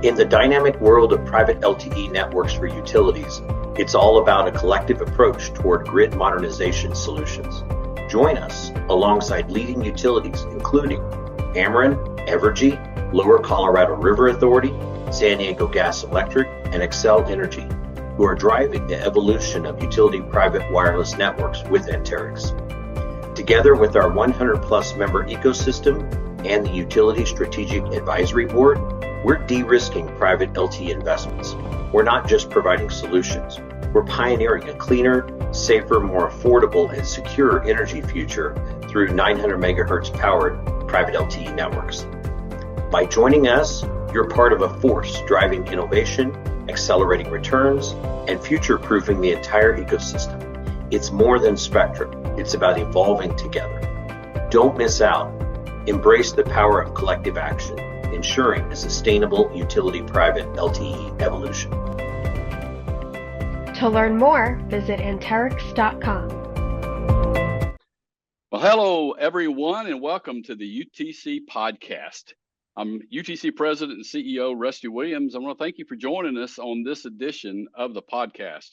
In the dynamic world of private LTE networks for utilities, it's all about a collective approach toward grid modernization solutions. Join us alongside leading utilities including Ameren, Evergy, Lower Colorado River Authority, San Diego Gas Electric, and Xcel Energy, who are driving the evolution of utility private wireless networks with Anterix. Together with our 100-plus member ecosystem and the Utility Strategic Advisory Board, we're de-risking private LTE investments. We're not just providing solutions. We're pioneering a cleaner, safer, more affordable, and secure energy future through 900 megahertz powered private LTE networks. By joining us, you're part of a force driving innovation, accelerating returns, and future-proofing the entire ecosystem. It's more than spectrum. It's about evolving together. Don't miss out. Embrace the power of collective action, ensuring a sustainable utility private LTE evolution. To learn more, visit Anterix.com. Well, hello, everyone, and welcome to the UTC podcast. I'm UTC President and CEO Rusty Williams. I want to thank you for joining us on this edition of the podcast.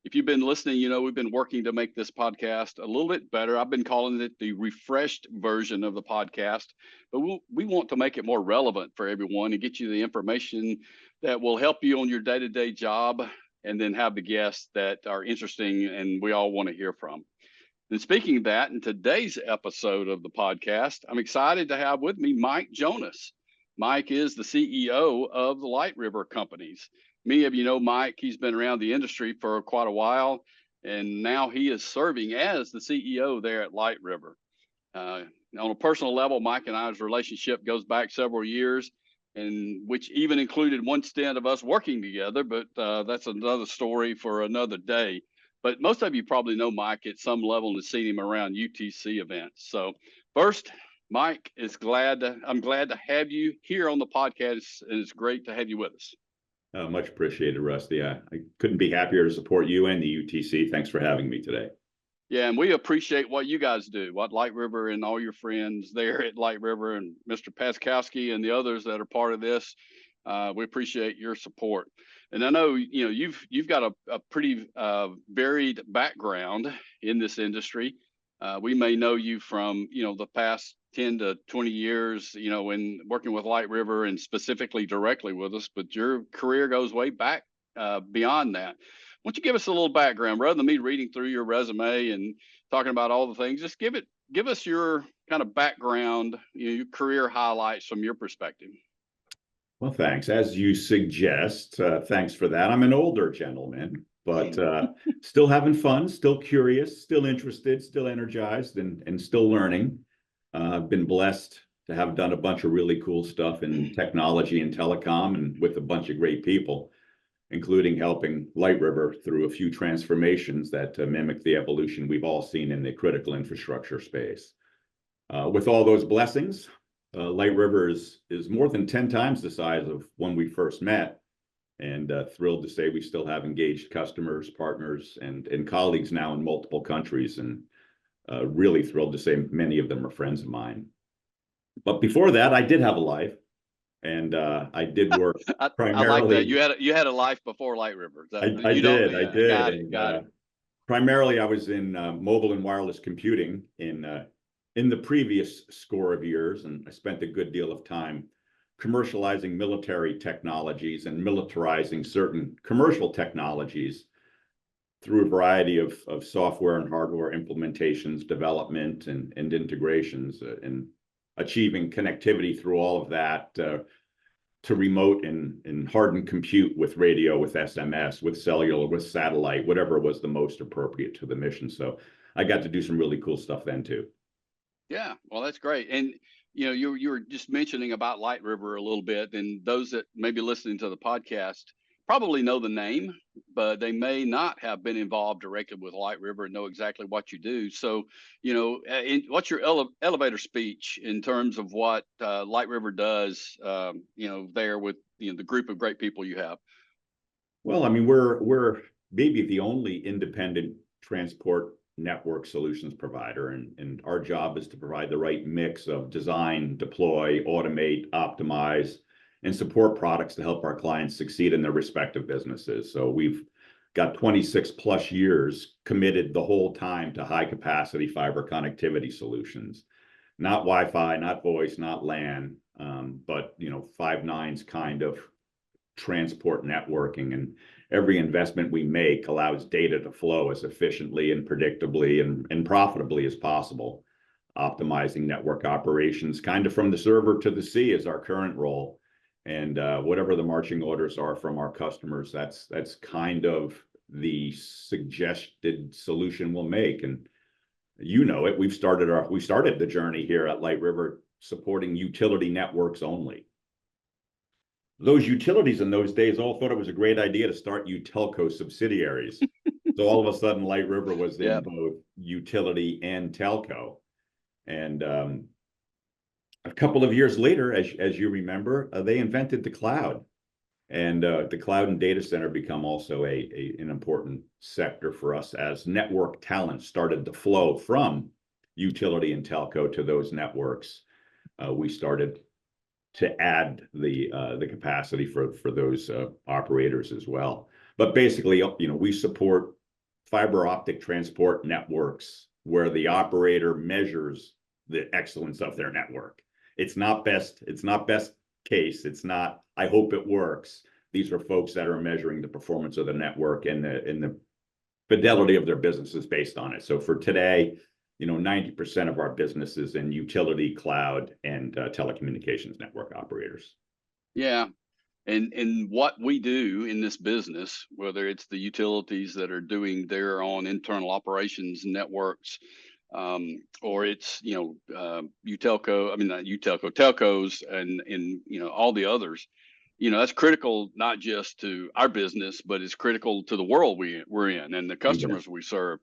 If you've been listening, you know we've been working to make this podcast a little bit better. I've been calling it the refreshed version of the podcast, but we want to make it more relevant for everyone and get you the information that will help you on your day-to-day job, and then have the guests that are interesting and we all want to hear from. And speaking of that, in today's episode of the podcast, I'm excited to have with me Mike Jonas. Mike is the CEO of the LightRiver Companies. Many of you know Mike. He's been around the industry for quite a while, and now he is serving as the CEO there at LightRiver. On a personal level, Mike and I's relationship goes back several years, and which even included one stint of us working together, but that's another story for another day. But most of you probably know Mike at some level and have seen him around UTC events. So first, Mike, I'm glad to have you here on the podcast, and it's great to have you with us. Much appreciated, Rusty. I couldn't be happier to support you and the UTC. Thanks for having me today. Yeah, and we appreciate what you guys do, what LightRiver and all your friends there at LightRiver and Mr. Paskowski and the others that are part of this. We appreciate your support. And I know you've got a pretty varied background in this industry. We may know you from the past 10 to 20 years, in working with LightRiver and specifically directly with us, but your career goes way back beyond that. Why don't you give us a little background rather than me reading through your resume and talking about all the things? Just give us your kind of background, your career highlights from your perspective. Well, thanks. As you suggest, thanks for that. I'm an older gentleman, but still having fun, still curious, still interested, still energized, and still learning. I've been blessed to have done a bunch of really cool stuff in technology and telecom, and with a bunch of great people, including helping LightRiver through a few transformations that mimic the evolution we've all seen in the critical infrastructure space. With all those blessings, LightRiver is more than 10 times the size of when we first met, and thrilled to say we still have engaged customers, partners, and colleagues now in multiple countries, and really thrilled to say many of them are friends of mine. But before that, I did have a life, and I did work primarily. I like that. You had a life before LightRiver. I did. Got it. Primarily, I was in mobile and wireless computing in the previous score of years, and I spent a good deal of time commercializing military technologies and militarizing certain commercial technologies through a variety of software and hardware implementations, development, and integrations, and achieving connectivity through all of that to remote and hardened compute with radio, with SMS, with cellular, with satellite, whatever was the most appropriate to the mission. So I got to do some really cool stuff then too. Yeah, well, that's great. And you were just mentioning about LightRiver a little bit, and those that may be listening to the podcast probably know the name, but they may not have been involved directly with LightRiver and know exactly what you do. So, what's your elevator speech in terms of what LightRiver does, there with the group of great people you have? Well, I mean, we're maybe the only independent transport network solutions provider, and our job is to provide the right mix of design, deploy, automate, optimize, and support products to help our clients succeed in their respective businesses. So we've got 26 plus years committed the whole time to high capacity fiber connectivity solutions. Not Wi-Fi, not voice, not LAN, but 5 nines kind of transport networking. And every investment we make allows data to flow as efficiently and predictably and profitably as possible. Optimizing network operations kind of from the server to the sea is our current role. And whatever the marching orders are from our customers, that's kind of the suggested solution we'll make. And it, we started the journey here at LightRiver supporting utility networks only. Those utilities in those days all thought it was a great idea to start UTelco subsidiaries. So all of a sudden, LightRiver was in both utility and telco. And a couple of years later, as you remember, they invented the cloud. And the cloud and data center become also an important sector for us as network talent started to flow from utility and telco to those networks. We started to add the capacity for those operators as well. But basically, we support fiber optic transport networks where the operator measures the excellence of their network. It's not best case. It's not, I hope it works. These are folks that are measuring the performance of the network and the fidelity of their businesses based on it. So for today, 90% of our business is in utility, cloud, and telecommunications network operators. Yeah. And what we do in this business, whether it's the utilities that are doing their own internal operations networks, or it's telcos and all the others, that's critical not just to our business, but it's critical to the world we're in and the customers we serve.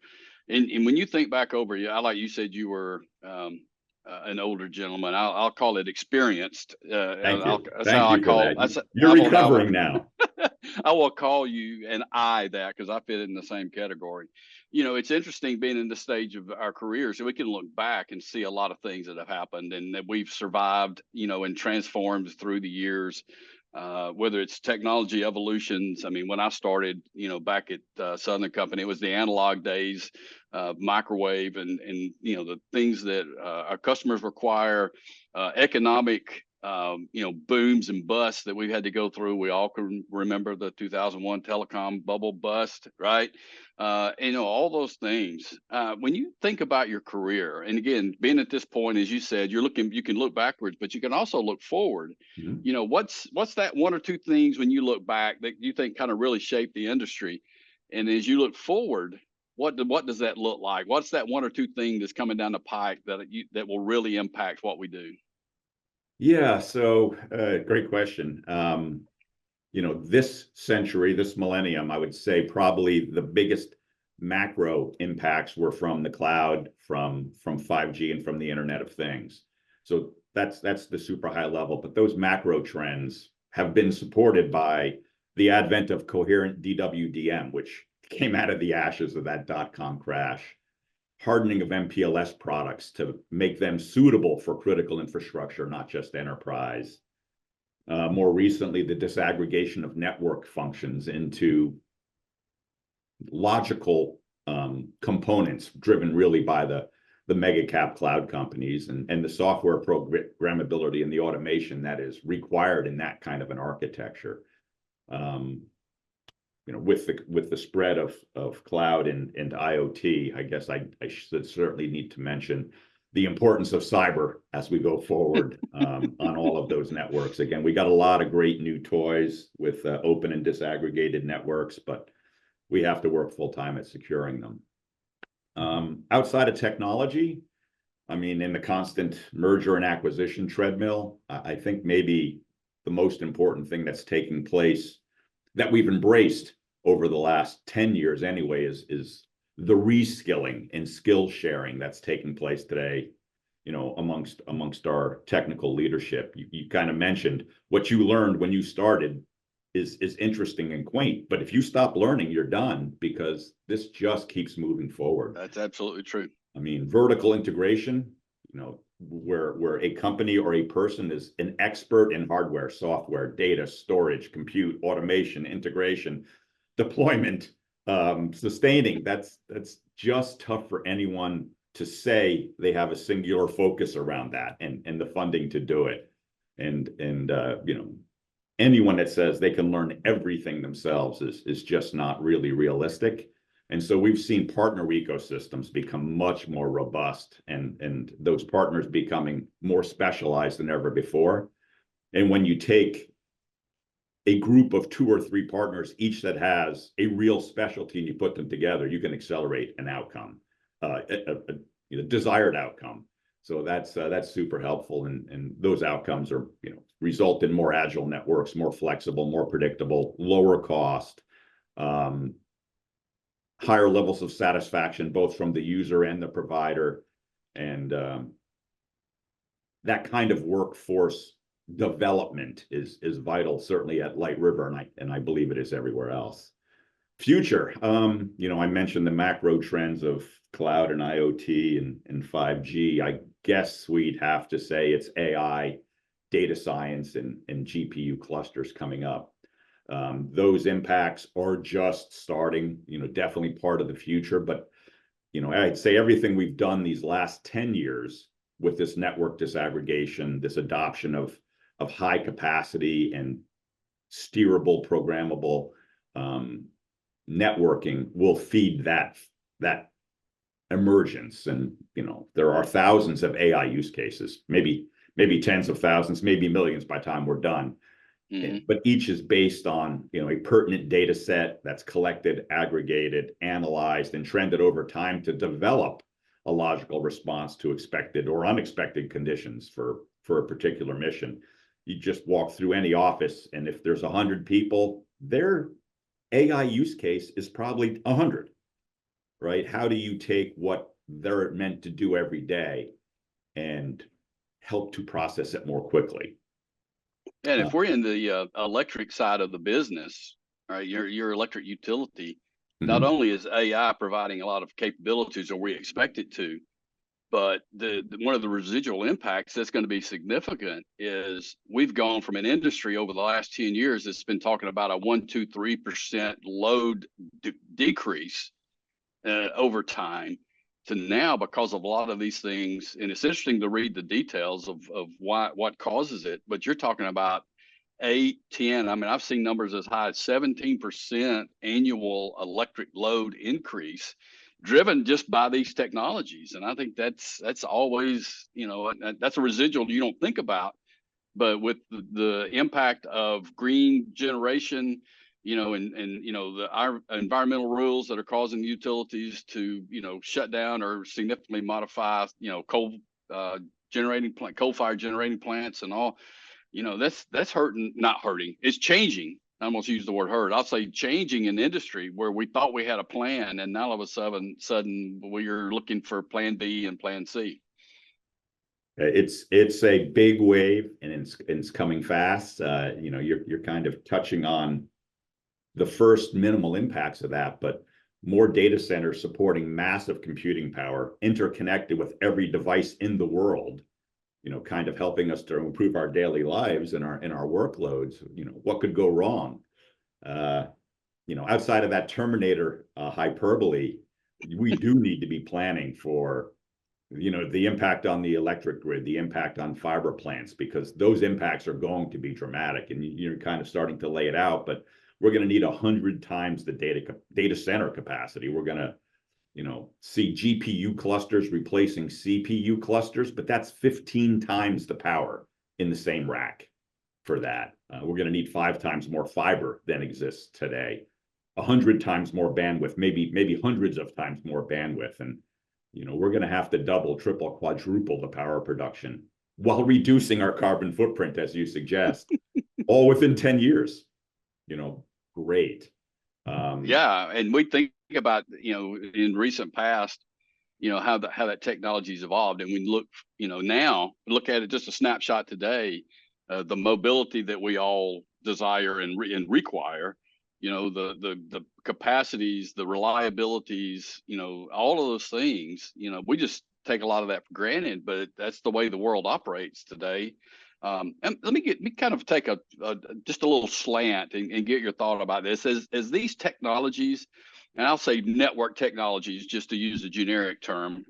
And when you think back over, I like you said you were an older gentleman. I'll call it experienced. Thank you. That's how I call it. You're recovering now. I will call you and I that because I fit in the same category. It's interesting being in this stage of our careers, so we can look back and see a lot of things that have happened and that we've survived, and transformed through the years. Whether it's technology evolutions. I mean, when I started, back at Southern Company, it was the analog days, microwave and the things that our customers require, economic, booms and busts that we had to go through. We all can remember the 2001 telecom bubble bust, right? All those things. When you think about your career, and again, being at this point, as you said, you can look backwards, but you can also look forward. Mm-hmm. What's that one or two things when you look back that you think kind of really shaped the industry? And as you look forward, what does that look like? What's that one or two thing that's coming down the pike that will really impact what we do? Yeah, so great question. This century, this millennium, I would say probably the biggest macro impacts were from the cloud, from 5G, and from the Internet of Things. So that's the super high level. But those macro trends have been supported by the advent of coherent DWDM, which came out of the ashes of that .com crash. Hardening of MPLS products to make them suitable for critical infrastructure, not just enterprise. More recently, the disaggregation of network functions into logical components driven really by the mega cap cloud companies and the software programmability and the automation that is required in that kind of an architecture. With the spread of cloud and IoT, I guess I should certainly need to mention the importance of cyber as we go forward on all of those networks. Again, we got a lot of great new toys with open and disaggregated networks, but we have to work full time at securing them. Outside of technology, I mean, in the constant merger and acquisition treadmill, I think maybe the most important thing that's taking place that we've embraced over the last 10 years anyway is the reskilling and skill sharing that's taking place today, amongst our technical leadership. You kind of mentioned what you learned when you started is interesting and quaint, but if you stop learning, you're done because this just keeps moving forward. That's absolutely true. I mean, vertical integration, where a company or a person is an expert in hardware, software, data, storage, compute, automation, integration, deployment, sustaining. That's just tough for anyone to say they have a singular focus around that and the funding to do it. And anyone that says they can learn everything themselves is just not really realistic. And so we've seen partner ecosystems become much more robust, and those partners becoming more specialized than ever before. And when you take a group of 2 or 3 partners, each that has a real specialty, and you put them together, you can accelerate an outcome, a desired outcome. So that's super helpful, and those outcomes are result in more agile networks, more flexible, more predictable, lower cost, higher levels of satisfaction, both from the user and the provider, and that kind of workforce development is vital, certainly at LightRiver, and I believe it is everywhere else. Future, I mentioned the macro trends of cloud and IoT and 5G. I guess we'd have to say it's AI, data science, and GPU clusters coming up. Those impacts are just starting, definitely part of the future. But, I'd say everything we've done these last 10 years with this network disaggregation, this adoption of high capacity and steerable, programmable networking will feed that emergence. And, there are thousands of AI use cases, maybe tens of thousands, maybe millions by the time we're done. Mm-hmm. But each is based on, a pertinent data set that's collected, aggregated, analyzed, and trended over time to develop a logical response to expected or unexpected conditions for a particular mission. You just walk through any office, and if there's 100 people, their AI use case is probably 100, right? How do you take what they're meant to do every day and help to process it more quickly? And if we're in the electric side of the business, right, your electric utility, not only is AI providing a lot of capabilities, or we expect it to, but one of the residual impacts that's going to be significant is we've gone from an industry over the last 10 years that's been talking about a 1-3% load decrease over time, to now, because of a lot of these things. And it's interesting to read the details of what causes it, but you're talking about 8, 10, I've seen numbers as high as 17% annual electric load increase driven just by these technologies. And I think that's always, that's a residual you don't think about, but with the impact of green generation, our environmental rules that are causing utilities to, shut down or significantly modify, coal-fired generating plants and all, that's hurting, not hurting. It's changing. I almost use the word hurt. I'll say changing an industry where we thought we had a plan, and now all of a sudden we're looking for plan B and plan C. It's a big wave, and it's coming fast. You're kind of touching on the first minimal impacts of that, but more data centers supporting massive computing power, interconnected with every device in the world, kind of helping us to improve our daily lives and our workloads. What could go wrong? Outside of that Terminator hyperbole, we do need to be planning for, the impact on the electric grid, the impact on fiber plants, because those impacts are going to be dramatic, and you're kind of starting to lay it out. But we're going to need 100 times the data center capacity. We're going to, see GPU clusters replacing CPU clusters, but that's 15 times the power in the same rack for that. We're going to need 5 times more fiber than exists today, 100 times more bandwidth, maybe hundreds of times more bandwidth. And, we're going to have to double, triple, quadruple the power production while reducing our carbon footprint, as you suggest, all within 10 years. Great. Yeah, and we think about, in recent past, how that technology's evolved, and we look, now look at it, just a snapshot today, the mobility that we all desire and require, the capacities, the reliabilities, all of those things, we just take a lot of that for granted, but that's the way the world operates today. And let me kind of take just a little slant and get your thought about this as these technologies, and I'll say network technologies just to use a generic term,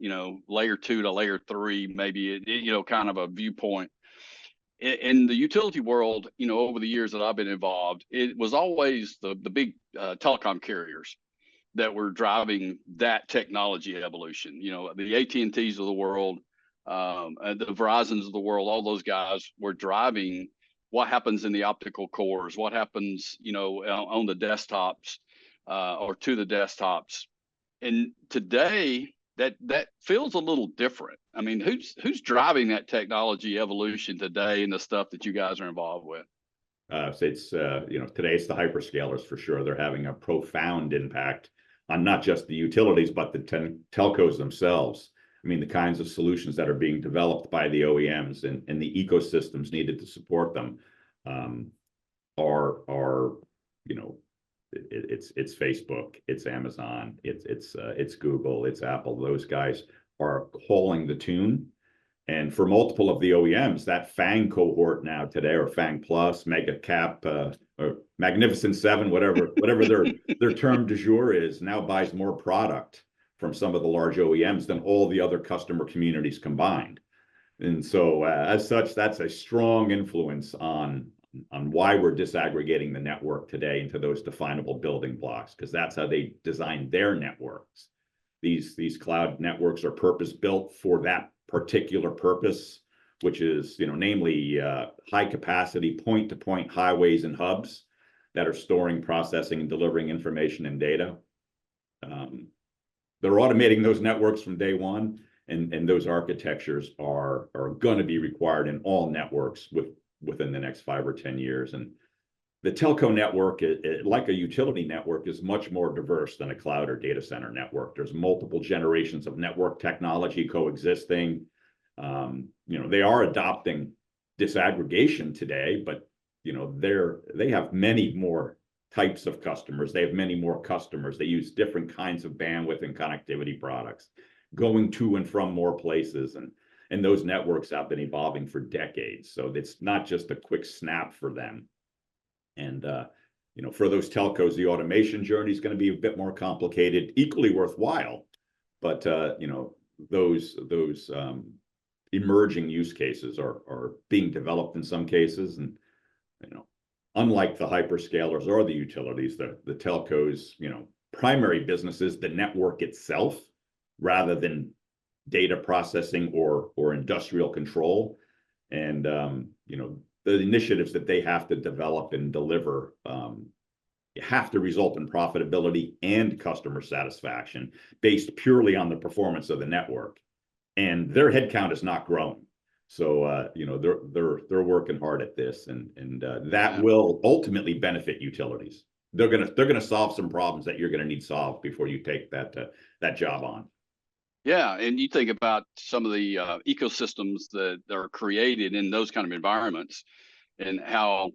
layer 2 to layer 3, maybe, kind of a viewpoint. In the utility world, over the years that I've been involved, it was always the big telecom carriers that were driving that technology evolution. The AT&Ts of the world, and the Verizons of the world, all those guys were driving what happens in the optical cores, what happens, on the desktops, or to the desktops. And today, that feels a little different. I mean, who's driving that technology evolution today and the stuff that you guys are involved with? So it's today it's the hyperscalers for sure. They're having a profound impact on not just the utilities, but the telcos themselves. I mean, the kinds of solutions that are being developed by the OEMs and the ecosystems needed to support them are it's Facebook, it's Amazon, it's Google, it's Apple. Those guys are calling the tune. And for multiple of the OEMs, that FANG cohort now today, or FANG Plus, Mega Cap, or Magnificent Seven, whatever their term du jour is, now buys more product from some of the large OEMs than all the other customer communities combined. And so as such, that's a strong influence on why we're disaggregating the network today into those definable building blocks, because that's how they design their networks. These cloud networks are purpose built for that particular purpose, which is, namely high capacity point-to-point highways and hubs that are storing, processing, and delivering information and data. They're automating those networks from day one, and those architectures are going to be required in all networks within the next 5 or 10 years. And the telco network, like a utility network, is much more diverse than a cloud or data center network. There's multiple generations of network technology coexisting. They are adopting disaggregation today, but they have many more types of customers. They have many more customers. They use different kinds of bandwidth and connectivity products, going to and from more places, and those networks have been evolving for decades. So it's not just a quick snap for them. And for those telcos, the automation journey is going to be a bit more complicated, equally worthwhile. But those emerging use cases are being developed in some cases, and unlike the hyperscalers or the utilities, the telcos, primary business is the network itself, rather than data processing or industrial control. And the initiatives that they have to develop and deliver have to result in profitability and customer satisfaction based purely on the performance of the network. And their headcount is not growing. So they're working hard at this, and that will ultimately benefit utilities. They're gonna solve some problems that you're gonna need solved before you take that job on. Yeah, and you think about some of the ecosystems that are created in those kind of environments, and how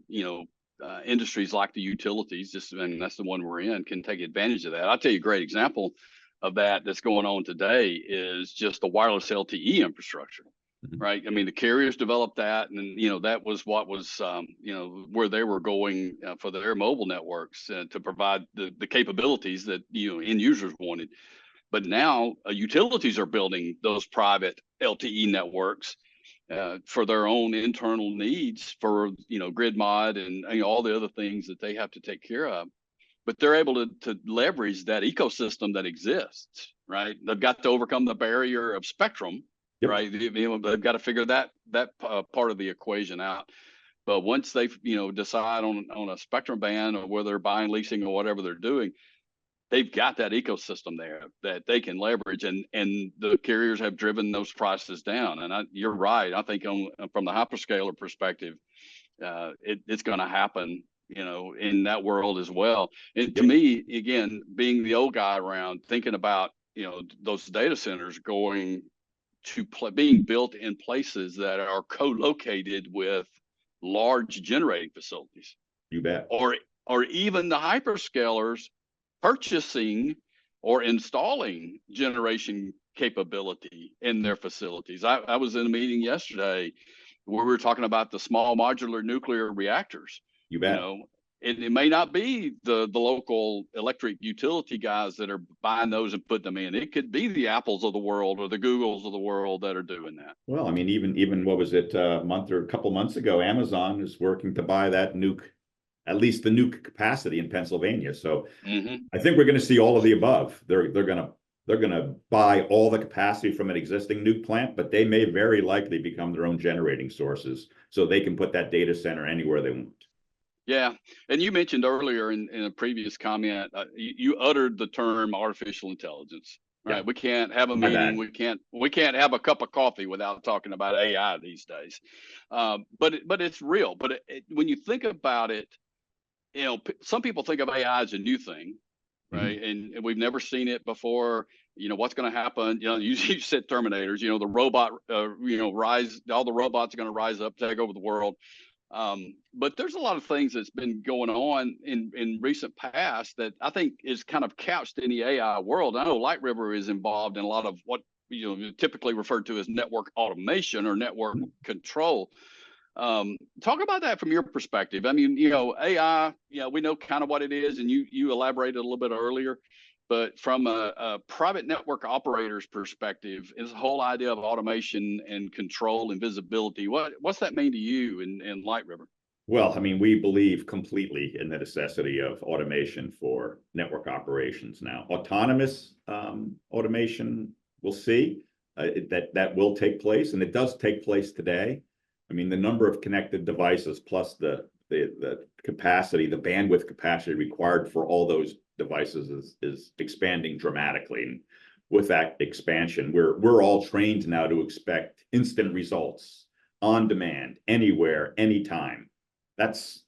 industries like the utilities, and that's the one we're in, can take advantage of that. I'll tell you a great example of that's going on today is just the wireless LTE infrastructure. Mm-hmm. Right. I mean, the carriers developed that, and that was what was where they were going for their mobile networks to provide the capabilities that end users wanted. But now utilities are building those private LTE networks for their own internal needs, for grid mod and all the other things that they have to take care of. But they're able to leverage that ecosystem that exists. Right. They've got to overcome the barrier of spectrum. Yep. Right. They've got to figure that part of the equation out. But once they decide on a spectrum band, or whether they're buying, leasing, or whatever they're doing, they've got that ecosystem there that they can leverage, and the carriers have driven those prices down. And you're right. I think from the hyperscaler perspective, it's going to happen, in that world as well. And to me, again, being the old guy around, thinking about those data centers going to being built in places that are co-located with large generating facilities. You bet. Or even the hyperscalers purchasing or installing generation capability in their facilities. I was in a meeting yesterday where we were talking about the small modular nuclear reactors. You bet. You know, it may not be the local electric utility guys that are buying those and putting them in. It could be the Apples of the world or the Googles of the world that are doing that. Well, I mean, even what was it, a month or a couple months ago, Amazon is working to buy that nuke, at least the nuke capacity in Pennsylvania. So I think we're going to see all of the above. They're going to buy all the capacity from an existing nuke plant, but they may very likely become their own generating sources so they can put that data center anywhere they want. Yeah, and you mentioned earlier in a previous comment, you uttered the term artificial intelligence. Right? Yeah. We can't have a meeting. We can't have a cup of coffee without talking about AI these days. But it's real. But when you think about it, you know, some people think of AI as a new thing, right? And we've never seen it before. You know, what's going to happen? You know, you said Terminators. You know, the robot, rise. All the robots are going to rise up, take over the world. But there's a lot of things that's been going on in recent past that I think is kind of couched in the AI world. I know LightRiver is involved in a lot of what typically referred to as network automation or network control. Talk about that from your perspective. I mean, AI, we know kind of what it is, and you elaborated a little bit earlier. But from a private network operator's perspective, is the whole idea of automation and control and visibility, what's that mean to you in LightRiver? Well, I mean, we believe completely in the necessity of automation for network operations now. Autonomous automation, we'll see that will take place, and it does take place today. I mean, the number of connected devices plus the capacity, the bandwidth capacity required for all those devices is expanding dramatically. And with that expansion, we're all trained now to expect instant results on demand, anywhere, anytime. That's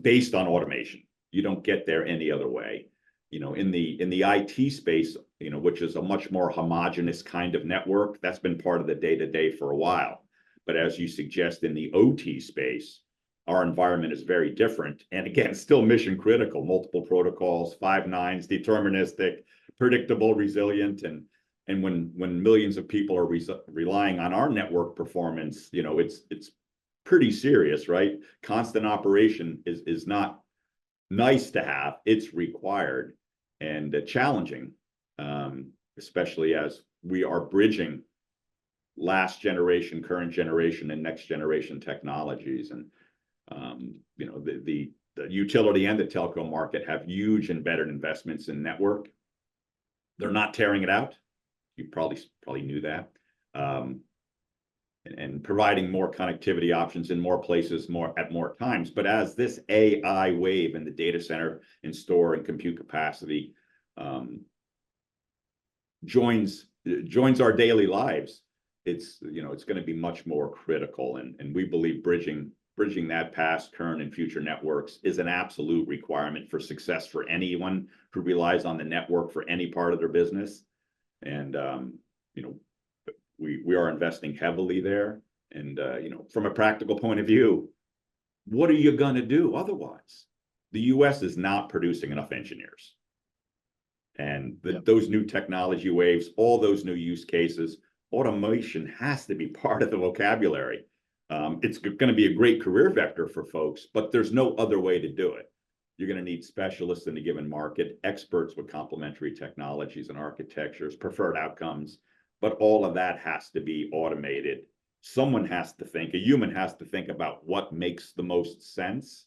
based on automation. You don't get there any other way. In the IT space, which is a much more homogeneous kind of network, that's been part of the day-to-day for a while. But as you suggest, in the OT space, our environment is very different. And again, still mission critical, multiple protocols, 5 nines, deterministic, predictable, resilient. And when millions of people are relying on our network performance, it's pretty serious, right? Constant operation is not nice to have, it's required and challenging, especially as we are bridging last generation, current generation, and next generation technologies. And the utility and the telco market have huge embedded investments in network. They're not tearing it out. You probably knew that. And providing more connectivity options in more places, at more times. But as this AI wave in the data center and store and compute capacity joins our daily lives, it's going to be much more critical. And we believe bridging that past, current, and future networks is an absolute requirement for success for anyone who relies on the network for any part of their business. And we are investing heavily there. And from a practical point of view, what are you going to do otherwise? The U.S. is not producing enough engineers. And those new technology waves, all those new use cases, automation has to be part of the vocabulary. It's going to be a great career vector for folks, but there's no other way to do it. You're going to need specialists in a given market, experts with complementary technologies and architectures, preferred outcomes, but all of that has to be automated. Someone has to think, a human has to think about what makes the most sense.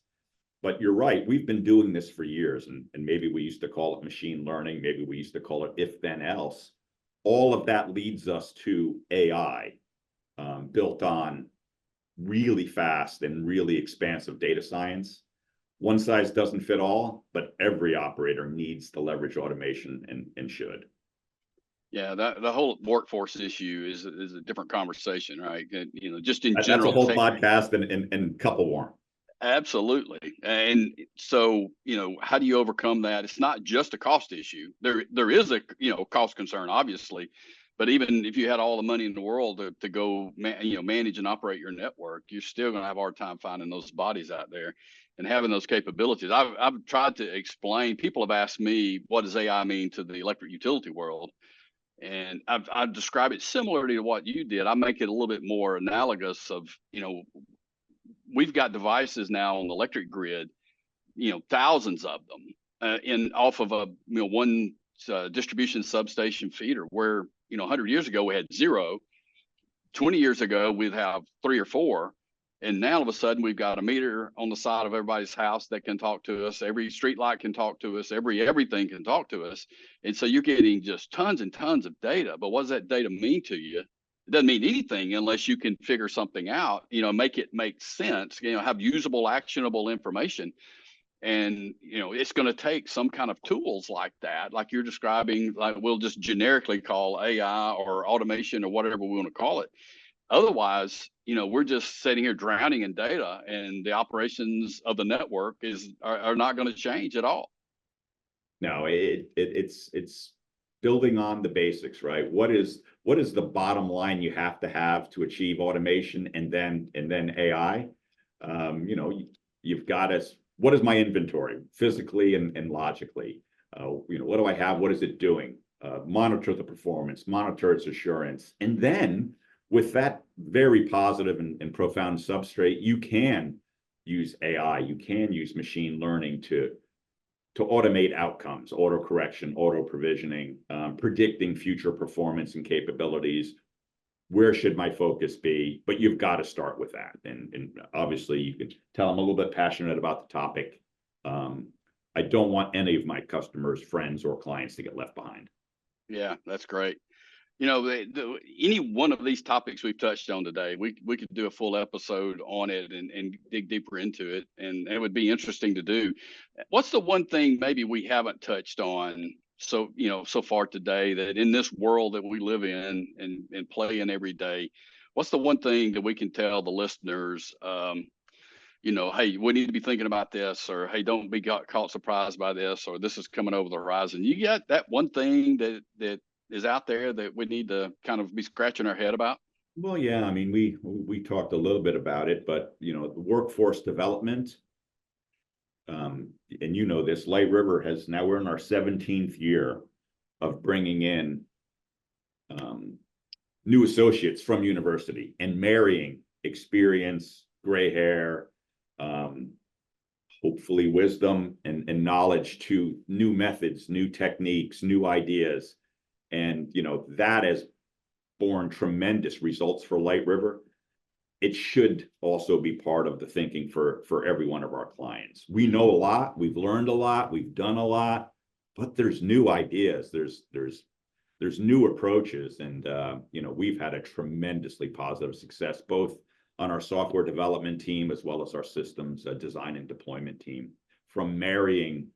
But you're right, we've been doing this for years, and maybe we used to call it machine learning, maybe we used to call it if then else. All of that leads us to AI, built on really fast and really expansive data science. One size doesn't fit all, but every operator needs to leverage automation and should. Yeah, the whole workforce issue is a different conversation, right? Just in general. That's a whole podcast and couple more. Absolutely. And so, how do you overcome that? It's not just a cost issue. There is a, cost concern, obviously, but even if you had all the money in the world to go, manage and operate your network, you're still going to have a hard time finding those bodies out there and having those capabilities. I've tried to explain, people have asked me, what does AI mean to the electric utility world? And I've described it similarly to what you did. I make it a little bit more analogous of, we've got devices now on the electric grid, thousands of them off of a, one distribution substation feeder where, 100 years ago we had 0. 20 years ago, we'd have 3 or 4. And now all of a sudden we've got a meter on the side of everybody's house that can talk to us. Every street light can talk to us. Everything can talk to us. And so you're getting just tons and tons of data. But what does that data mean to you? It doesn't mean anything unless you can figure something out, make it make sense, have usable, actionable information. And, it's going to take some kind of tools like that, like you're describing, like we'll just generically call AI or automation or whatever we want to call it. Otherwise, we're just sitting here drowning in data, and the operations of the network are not going to change at all. No, it's building on the basics, right? What is the bottom line you have to achieve automation and then AI? You've got to. What is my inventory physically and logically? What do I have? What is it doing? Monitor the performance, monitor its assurance, and then with that very positive and profound substrate, you can use AI, you can use machine learning to automate outcomes, auto correction, auto provisioning, predicting future performance and capabilities. Where should my focus be? But you've got to start with that. And obviously you can tell I'm a little bit passionate about the topic. I don't want any of my customers, friends, or clients to get left behind. Yeah, that's great. Any one of these topics we've touched on today, we could do a full episode on it and dig deeper into it, and it would be interesting to do. What's the one thing maybe we haven't touched on so far today, that in this world that we live in and play in every day, what's the one thing that we can tell the listeners, hey, we need to be thinking about this, or hey, don't be caught surprised by this, or this is coming over the horizon? You got that one thing that is out there that we need to kind of be scratching our head about? Well, yeah, I mean, we talked a little bit about it, but the workforce development, and this, LightRiver we're in our 17th year of bringing in new associates from university and marrying experience, gray hair, hopefully wisdom and knowledge to new methods, new techniques, new ideas. And, that has borne tremendous results for LightRiver. It should also be part of the thinking for every one of our clients. We know a lot, we've learned a lot, we've done a lot, but there's new ideas, there's new approaches. And, we've had a tremendously positive success, both on our software development team, as well as our systems design and deployment team, from marrying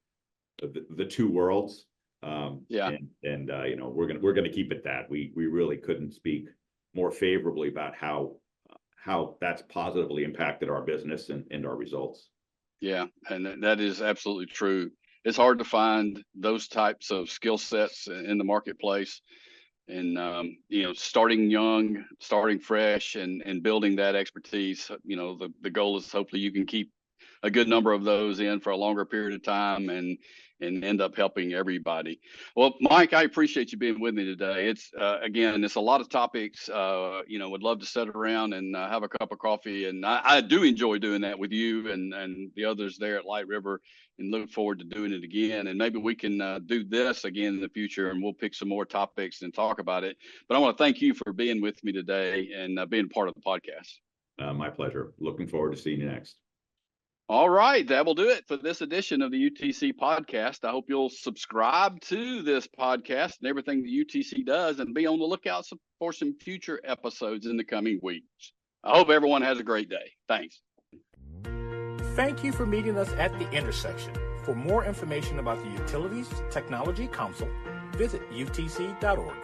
the two worlds. We're gonna keep it that. We really couldn't speak more favorably about how that's positively impacted our business and our results. Yeah, and that is absolutely true. It's hard to find those types of skill sets in the marketplace, and starting young, starting fresh, and building that expertise. The goal is hopefully you can keep a good number of those in for a longer period of time and end up helping everybody. Well, Mike, I appreciate you being with me today. It's it's a lot of topics. Would love to sit around and have a cup of coffee, and I do enjoy doing that with you and the others there at LightRiver, and look forward to doing it again. And maybe we can do this again in the future, and we'll pick some more topics and talk about it. But I want to thank you for being with me today and being part of the podcast. My pleasure. Looking forward to seeing you next. All right, that will do it for this edition of the UTC podcast. I hope you'll subscribe to this podcast and everything the UTC does, and be on the lookout for some future episodes in the coming weeks. I hope everyone has a great day. Thanks. Thank you for meeting us at the intersection. For more information about the Utilities Technology Council, visit utc.org.